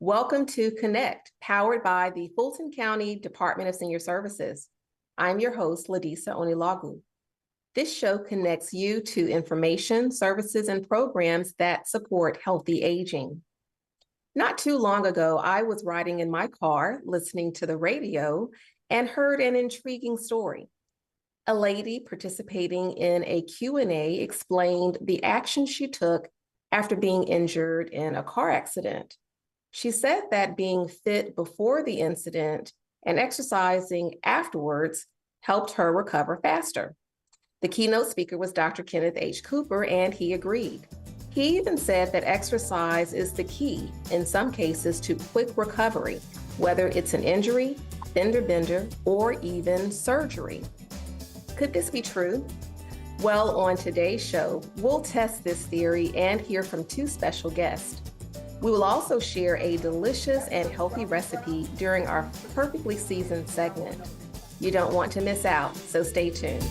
Welcome to Connect, powered by the Fulton County Department of Senior Services. I'm your host, Ladisa Onilagu. This show connects you to information, services, and programs that support healthy aging. Not too long ago, I was riding in my car, listening to the radio, and heard an intriguing story. A lady participating in a Q&A explained the action she took after being injured in a car accident. She said that being fit before the incident and exercising afterwards helped her recover faster. The keynote speaker was Dr. Kenneth H. Cooper, and he agreed. He even said that exercise is the key, in some cases, to quick recovery, whether it's an injury, fender bender, or even surgery. Could this be true? Well, on today's show, we'll test this theory and hear from two special guests. We will also share a delicious and healthy recipe during our perfectly seasoned segment. You don't want to miss out, so stay tuned.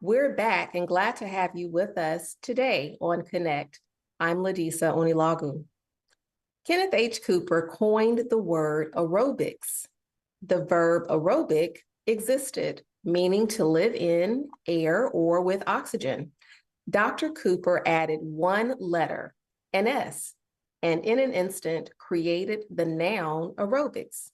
We're back and glad to have you with us today on Connect. I'm Ladisa Onilagu. Kenneth H. Cooper coined the word aerobics. The verb aerobic existed, meaning to live in air or with oxygen. Dr. Cooper added one letter, an S, and in an instant created the noun aerobics.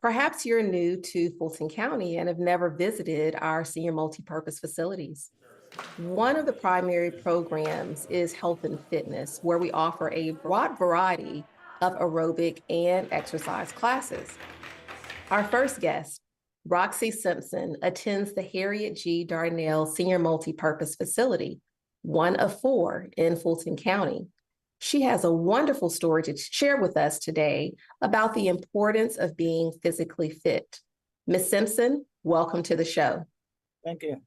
Perhaps you're new to Fulton County and have never visited our senior multipurpose facilities. One of the primary programs is health and fitness, where we offer a broad variety of aerobic and exercise classes. Our first guest, Roxy Simpson, attends the Harriet G. Darnell Senior Multipurpose Facility, one of 4 in Fulton County. She has a wonderful story to share with us today about the importance of being physically fit. Ms. Simpson, welcome to the show. Thank you.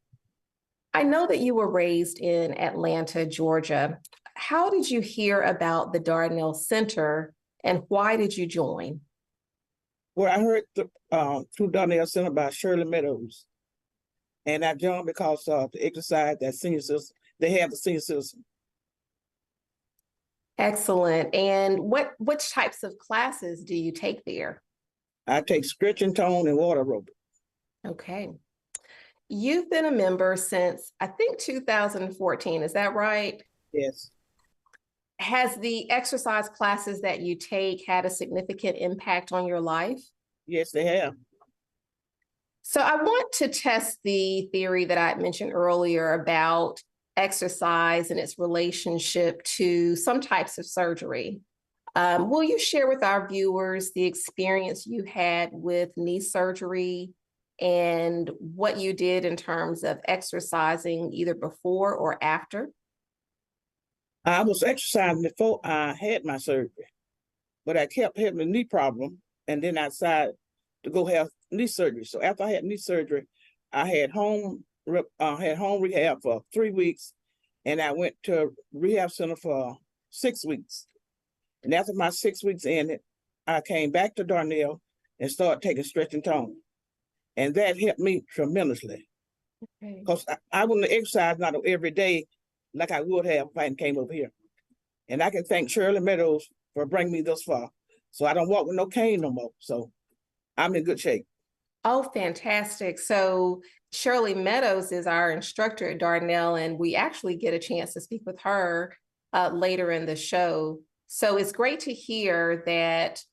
I know that you were raised in Atlanta, Georgia. How did you hear about the Darnell Center and why did you join? Well, I heard through Darnell Center about Shirley Meadows, and I joined because of the exercise that senior citizen, they have the senior citizen. Excellent. And which types of classes do you take there? I take stretch and tone and water aerobic. Okay. You've been a member since, I think, 2014. Is that right? Yes. Has the exercise classes that you take had a significant impact on your life? Yes, they have. So I want to test the theory that I mentioned earlier about exercise and its relationship to some types of surgery. Will you share with our viewers the experience you had with knee surgery and what you did in terms of exercising either before or after? I was exercising before I had my surgery, but I kept having a knee problem, and then I decided to go have knee surgery. So after I had knee surgery, I had home rehab for 3 weeks, and I went to a rehab center for 6 weeks. And after my 6 weeks ended, I came back to Darnell and started taking stretch and tone. And that helped me tremendously. Because I wouldn't exercise not every day like I would have if I hadn't came over here. And I can thank Shirley Meadows for bringing me thus far. So I don't walk with no cane no more. So I'm in good shape. Oh, fantastic. So Shirley Meadows is our instructor at Darnell, and we actually get a chance to speak with her later in the show. So it's great to hear that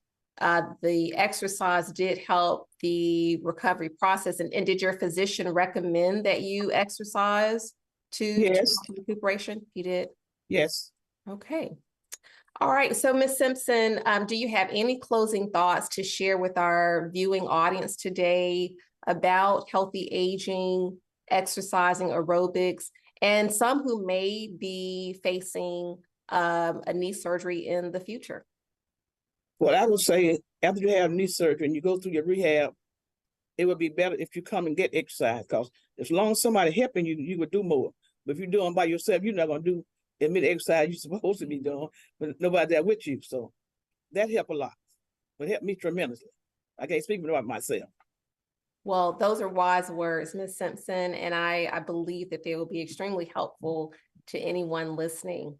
the exercise did help the recovery process. And did your physician recommend that you exercise to recuperation? He did? Yes. Okay. All right. So Ms. Simpson, do you have any closing thoughts to share with our viewing audience today about healthy aging, exercising, aerobics, and some who may be facing a knee surgery in the future? Well, I would say after you have knee surgery and you go through your rehab, it would be better if you come and get exercise, because as long as somebody helping you, you would do more. But if you're doing by yourself, you're not going to do as many exercise you're supposed to be doing, but nobody there with you. So that helped a lot. would help me tremendously. I can't speak about myself. Well, those are wise words, Ms. Simpson, and I believe that they will be extremely helpful to anyone listening.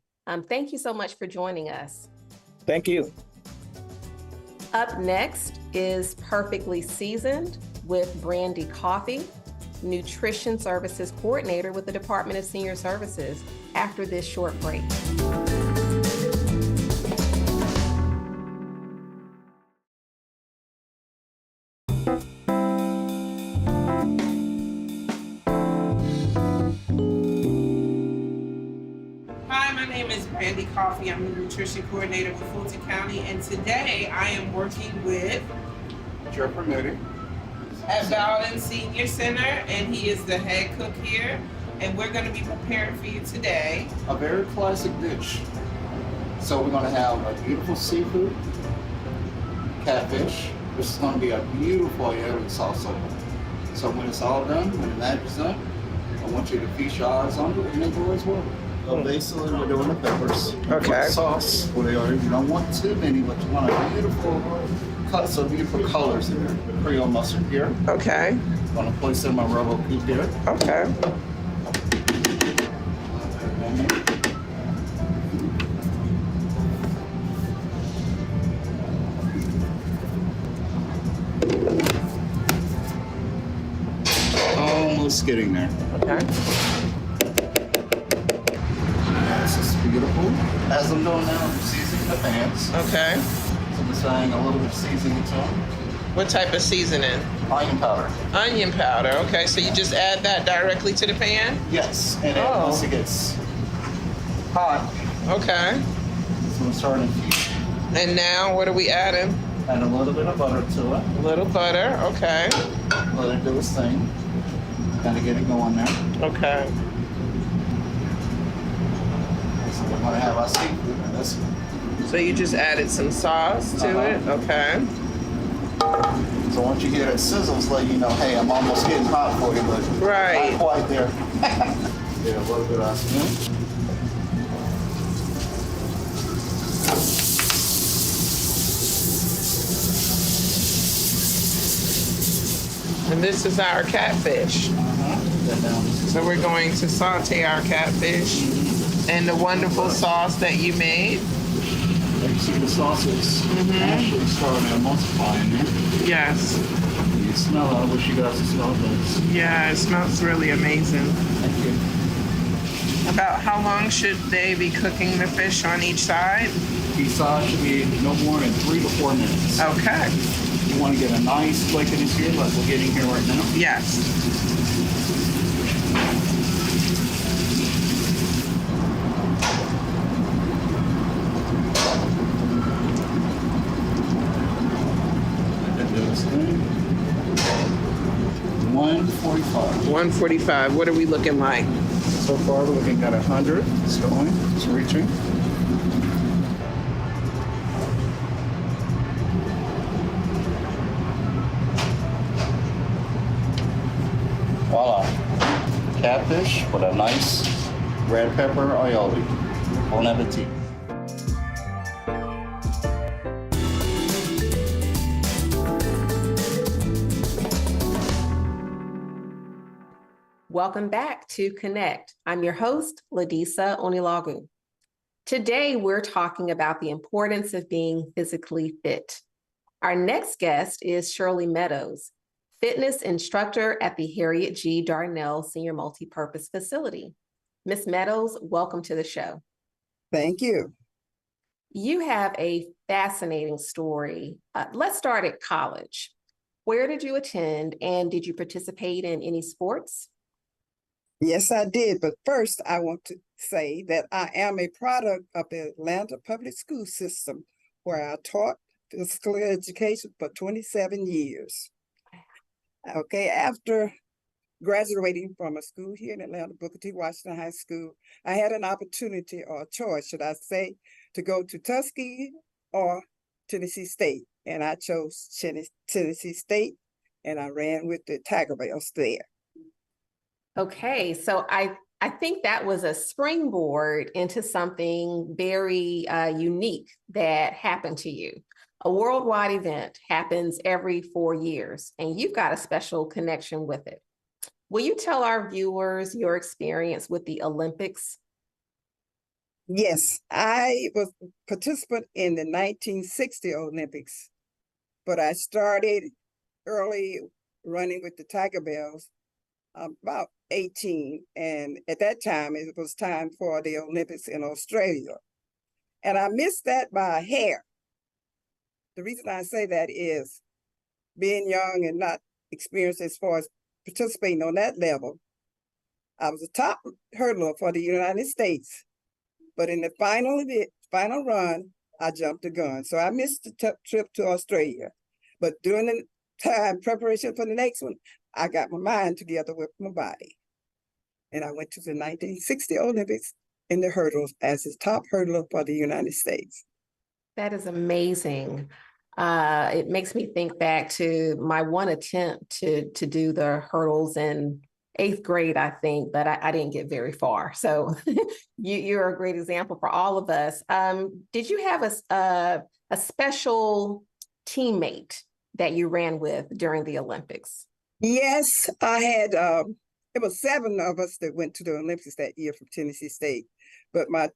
Thank you so much for joining us. Thank you. Up next is Perfectly Seasoned with Brandy Coffee, Nutrition Services Coordinator with the Department of Senior Services, after this short break. Hi, my name is Brandy Coffee. I'm the Nutrition Coordinator with Fulton County, and today I am working with Moody at Bowden Senior Center, and he is the head cook here, and we're going to be preparing for you today a very classic dish. So we're going to have a beautiful seafood, catfish. This is going to be a beautiful aioli salsa. So when it's all done, when the magic's done, I want you to feast your eyes on it and enjoy as well. So basically we're doing the peppers. Okay. With sauce, where they are. You don't want too many, but you want a beautiful cuts of beautiful colors in there. Creole mustard here. Okay. I'm going to place in my rubber cube here. Okay. Almost getting there. Okay. This is beautiful. As I'm doing now, I'm seasoning the pans. Okay. So I'm just adding a little bit of seasoning to them. What type of seasoning? Onion powder. Onion powder. Okay, so you just add that directly to the pan? Yes, and then once it gets hot, Okay. it's going to start infusing. And now what are we adding? Add a little bit of butter to it. A little butter. Okay. Let it do its thing. Kind of get it going there. Okay. So we're going to have our seafood in this. So you just added some sauce to it? Okay. So once you hear it sizzles, let you know, hey, I'm almost getting hot for you, but Right. not quite there. Yeah, a little bit of spoon. And this is our catfish. That down. So we're going to saute our catfish and the wonderful sauce that you made. You see the sauces actually starting to emulsify in there. Yes. You smell it. I wish you guys could smell this. Yeah, it smells really amazing. Thank you. About how long should they be cooking the fish on each side? Each side should be no more than 3 to 4 minutes. Okay. You want to get a nice flakiness here, like we're getting here right now. Yes. That does thing. 145. 145. What are we looking like? So far, we're looking at 100. It's going. It's reaching. Voila. Catfish with a nice red pepper aioli. Bon appetit. Welcome back to Connect. I'm your host, Ladisa Onilagu. Today, we're talking about the importance of being physically fit. Our next guest is Shirley Meadows, fitness instructor at the Harriet G. Darnell Senior Multipurpose Facility. Ms. Meadows, welcome to the show. Thank you. You have a fascinating story. Let's start at college. Where did you attend, and did you participate in any sports? Yes, I did. But first, I want to say that I am a product of the Atlanta public school system, where I taught physical education for 27 years. Okay, after graduating from a school here in Atlanta, Booker T. Washington High School, I had an opportunity, or a choice, should I say, to go to Tuskegee or Tennessee State. And I chose Tennessee State, and I ran with the Tiger Bells there. Okay, so I think that was a springboard into something very unique that happened to you. A worldwide event happens every 4 years, and you've got a special connection with it. Will you tell our viewers your experience with the Olympics? Yes, I was a participant in the 1960 Olympics, but I started early running with the Tiger Bells, about 18. And at that time, it was time for the Olympics in Australia. And I missed that by a hair. The reason I say that is being young and not experienced as far as participating on that level. I was a top hurdler for the United States, but in the final run, I jumped the gun. So I missed the trip to Australia. But during the time preparation for the next one, I got my mind together with my body. And I went to the 1960 Olympics in the hurdles as the top hurdler for the United States. That is amazing. It makes me think back to my one attempt to do the hurdles in 8th grade, I think, but I didn't get very far. So you're a great example for all of us. Did you have a special teammate that you ran with during the Olympics? Yes, I had, it was 7 of us that went to the Olympics that year from Tennessee State. But my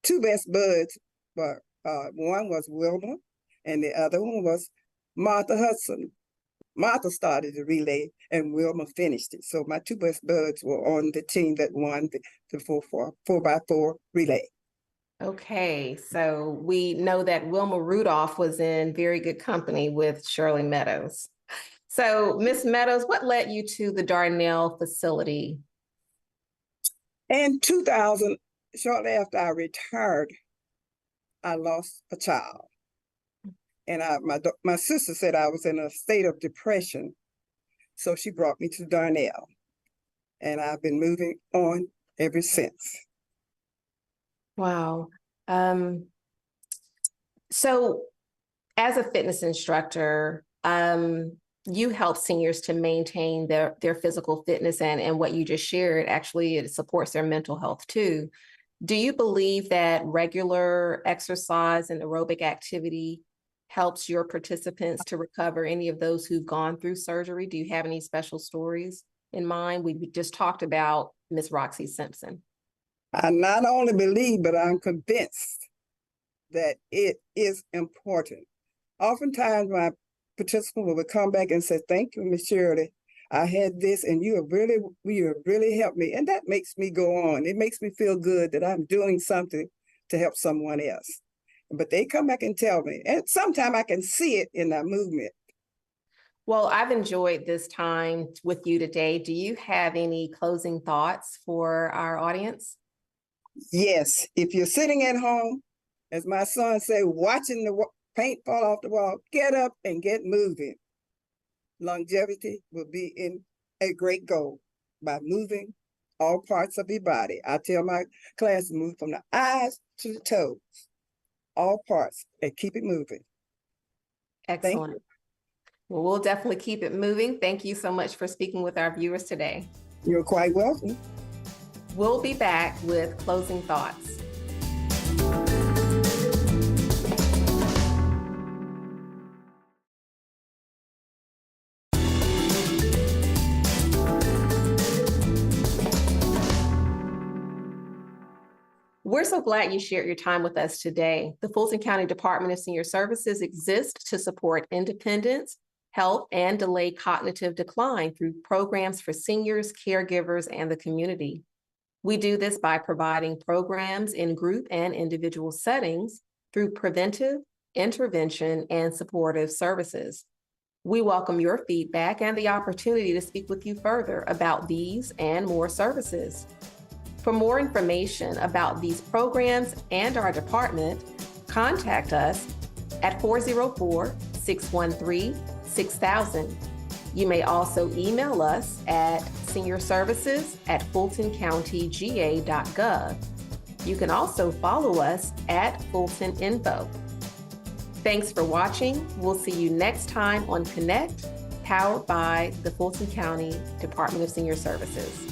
2 best buds were, one was Wilma, and the other one was Martha Hudson. Martha started the relay and Wilma finished it. So my 2 best buds were on the team that won the 4x4 relay. Okay, so we know that Wilma Rudolph was in very good company with Shirley Meadows. So Miss Meadows, what led you to the Darnell facility? In 2000, shortly after I retired, I lost a child. And my sister said I was in a state of depression. So she brought me to Darnell. And I've been moving on ever since. Wow. So as a fitness instructor, you help seniors to maintain their physical fitness, and what you just shared, actually, it supports their mental health too. Do you believe that regular exercise and aerobic activity helps your participants to recover, any of those who've gone through surgery? Do you have any special stories in mind? We just talked about Miss Roxy Simpson. I not only believe, but I'm convinced that it is important. Oftentimes my participant will come back and say, "Thank you, Miss Shirley. I had this and you have really helped me." And that makes me go on. It makes me feel good that I'm doing something to help someone else. But they come back and tell me, and sometimes I can see it in their movement. Well, I've enjoyed this time with you today. Do you have any closing thoughts for our audience? Yes, if you're sitting at home, as my son say, watching the paint fall off the wall, get up and get moving. Longevity will be in a great goal by moving all parts of your body. I tell my class to move from the eyes to the toes, all parts, and keep it moving. Excellent. Well, we'll definitely keep it moving. Thank you so much for speaking with our viewers today. You're quite welcome. We'll be back with closing thoughts. We're so glad you shared your time with us today. The Fulton County Department of Senior Services exists to support independence, health, and delay cognitive decline through programs for seniors, caregivers, and the community. We do this by providing programs in group and individual settings through preventive, intervention, and supportive services. We welcome your feedback and the opportunity to speak with you further about these and more services. For more information about these programs and our department, contact us at 404-613-6000. You may also email us at seniorservices@fultoncountyga.gov. You can also follow us at Fulton Info. Thanks for watching. We'll see you next time on Connect, powered by the Fulton County Department of Senior Services.